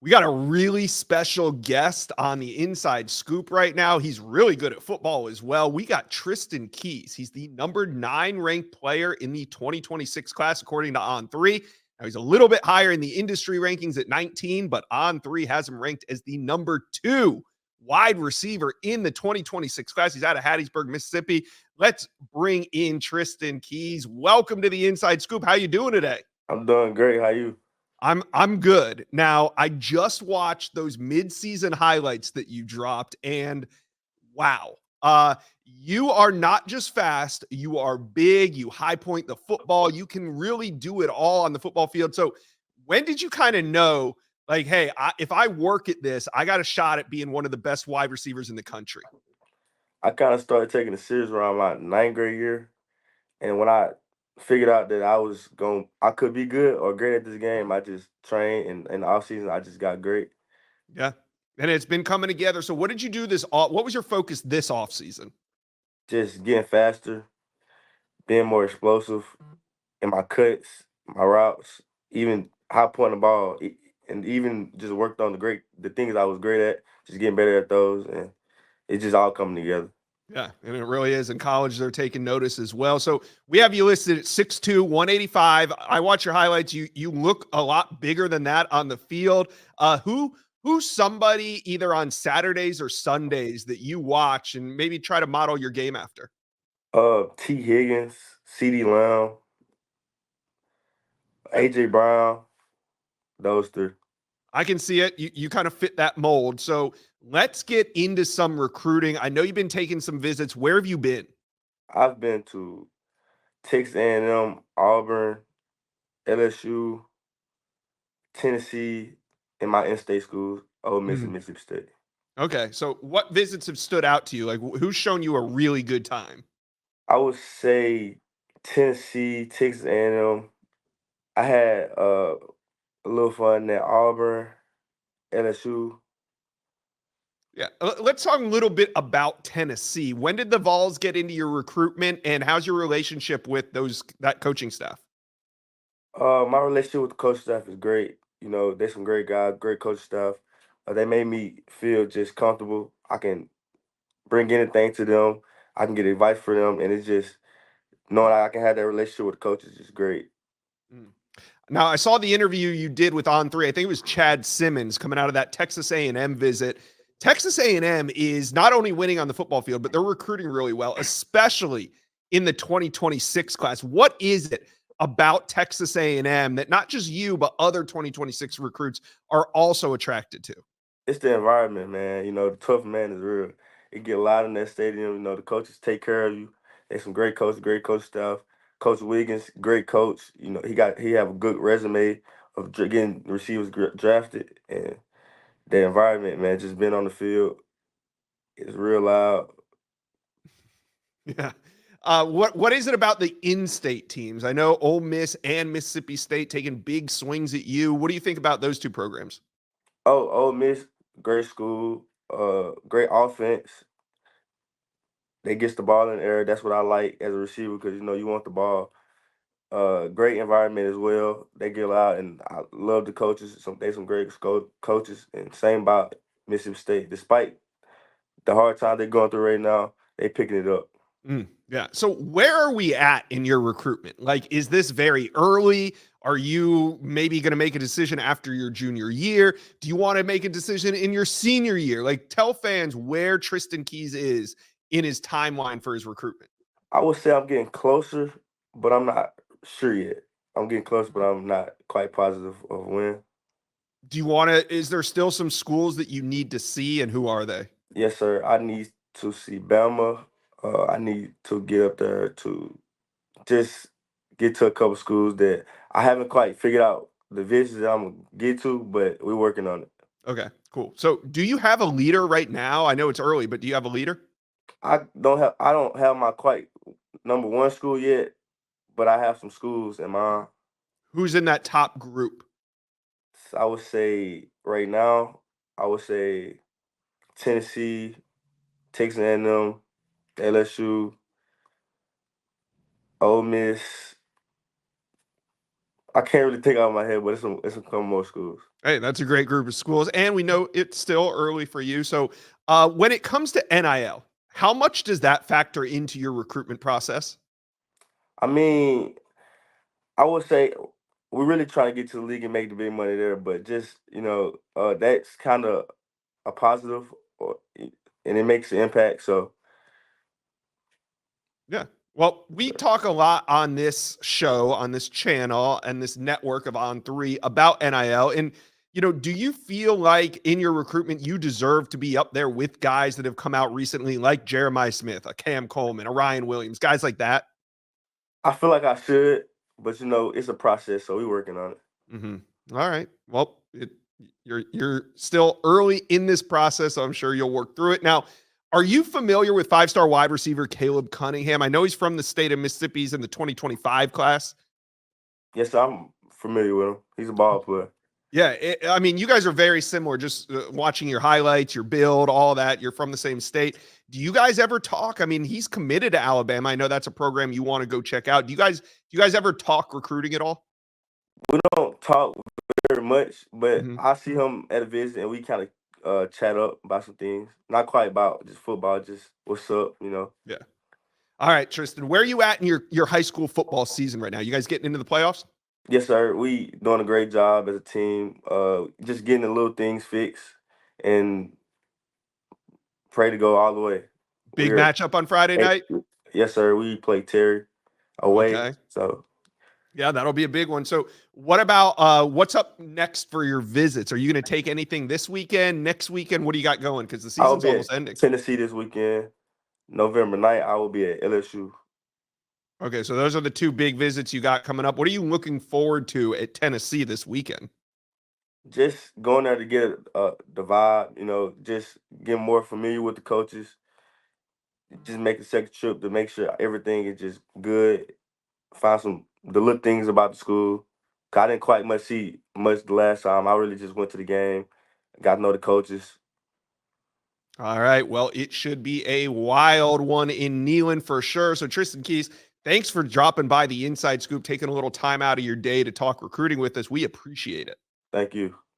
We got a really special guest on the Inside Scoop right now. He's really good at football as well. We got Tristan Keys. He's the number 9 ranked player in the 2026 class, according to On3. Now, he's a little bit higher in the industry rankings at 19, but On3 has him ranked as the number 2 wide receiver in the 2026 class. He's out of Hattiesburg, Mississippi. Let's bring in Tristan Keys. Welcome to the Inside Scoop. How you doing today? I'm doing great. How you? I'm good. Now, I just watched those mid-season highlights that you dropped, and wow. You are not just fast, you are big, you high point the football, you can really do it all on the football field. So, when did you kind of know, like, hey, if I work at this, I got a shot at being one of the best wide receivers in the country? I kind of started taking it serious around my ninth grade year, and when I figured out that I could be good or great at this game, I just trained, and in the off season, I just got great. Yeah. And it's been coming together. So, what did you do what was your focus this off season? Just getting faster, being more explosive in my cuts, my routes, even high point the ball, and even just worked on the things I was great at, just getting better at those, and it just all coming together. Yeah, and it really is. In college, they're taking notice as well. So we have you listed at 6'2", 185. I watch your highlights. You look a lot bigger than that on the field. Who's somebody either on Saturdays or Sundays that you watch and maybe try to model your game after? T. Higgins, C.D. Lamb, A.J. Brown, those three. I can see it. You kind of fit that mold. So let's get into some recruiting. I know you've been taking some visits. Where have you been? I've been to Texas A&M, Auburn, LSU, Tennessee, and my in-state schools, Ole Miss and Mhm. Mississippi State. Okay. So what visits have stood out to you? Like who's shown you a really good time? I would say Tennessee, Texas A&M. I had a little fun at Auburn, LSU. Yeah. Let's talk a little bit about Tennessee. When did the Vols get into your recruitment and how's your relationship with that coaching staff? My relationship with the coach staff is great. You know, they're some great guys, great coach staff. They made me feel just comfortable. I can bring anything to them. I can get advice for them, and it's just knowing I can have that relationship with the coach is just great. Mm. Now, I saw the interview you did with On3. I think it was Chad Simmons coming out of that Texas A&M visit. Texas A&M is not only winning on the football field, but they're recruiting really well, especially in the 2026 class. What is it about Texas A&M that not just you, but other 2026 recruits are also attracted to? It's the environment, man. You know, the tough man is real. It get loud in that stadium. You know, the coaches take care of you. There's some great coach staff. Coach Wiggins, great coach. You know, he have a good resume of getting receivers drafted, and the environment, man, just being on the field is real loud. Yeah. What is it about the in-state teams? I know Ole Miss and Mississippi State taking big swings at you. What do you think about those two programs? Oh, Ole Miss, great school, great offense. They gets the ball in the air. That's what I like as a receiver because you know you want the ball. Great environment as well. They get out, and I love the coaches. Some great coaches, and same about Mississippi State. Despite the hard time they're going through right now, they picking it up. Yeah. So where are we at in your recruitment? Like, is this very early? Are you maybe going to make a decision after your junior year? Do you want to make a decision in your senior year? Like, tell fans where Tristan Keys is in his timeline for his recruitment. I would say I'm getting closer, but I'm not sure yet. I'm getting close, but I'm not quite positive of when. Do you want to, is there still some schools that you need to see and who are they? Yes, sir. I need to see Bama. I need to get up there to just get to a couple schools that I haven't quite figured out the visions that I'm gonna get to, but we're working on it. Okay, cool. So do you have a leader right now? I know it's early, but do you have a leader? I don't have my quite number one school yet, but I have some schools in mind. Who's in that top group? So I would say right now, I would say Tennessee, Texas A&M, LSU, Ole Miss. I can't really think out of my head, but it's a couple more schools. Hey, that's a great group of schools, and we know it's still early for you. So, when it comes to NIL, how much does that factor into your recruitment process? I mean, I would say we're really trying to get to the league and make the big money there, but just that's kind of a positive, and it makes an impact. So Yeah. Well, we talk a lot on this show, on this channel, and this network of On Three about NIL. And, do you feel like in your recruitment, you deserve to be up there with guys that have come out recently, like Jeremiah Smith, a Cam Coleman, a Ryan Williams, guys like that? I feel like I should, but it's a process, so we're working on it. Hmm. All right. Well, you're still early in this process, so I'm sure you'll work through it. Now, are you familiar with five-star wide receiver Caleb Cunningham? I know he's from the state of Mississippi. He's in the 2025 class. Yes, I'm familiar with him. He's a ball player. Yeah, I mean, you guys are very similar. Just watching your highlights, your build, all that. You're from the same state. Do you guys ever talk? I mean, he's committed to Alabama. I know that's a program you want to go check out. Do you guys ever talk recruiting at all? We don't talk very much, but Hmm. I see him at a visit, and we kind of chat up about some things. Not quite about just football, just what's up. Yeah. All right, Tristan, where are you at in your high school football season right now? You guys getting into the playoffs? Yes, sir. We doing a great job as a team. Just getting the little things fixed, and pray to go all the way. Big We're matchup on Friday eight. night. Yes, sir. We play Terry away, Okay. so Yeah, that'll be a big one. So, what about what's up next for your visits? Are you going to take anything this weekend, next weekend? What do you got going? Because the I'll season's be at almost ending. Tennessee this weekend. November 9th, I will be at LSU. Okay, so those are the two big visits you got coming up. What are you looking forward to at Tennessee this weekend? Just going there to get the vibe, just get more familiar with the coaches. Just make a second trip to make sure everything is just good. Find some the little things about the school. 'Cause I didn't quite much see much the last time. I really just went to the game, got to know the coaches. All right. Well, it should be a wild one in Neyland for sure. So, Tristan Keys, thanks for dropping by the Inside Scoop, taking a little time out of your day to talk recruiting with us. We appreciate it. Thank you.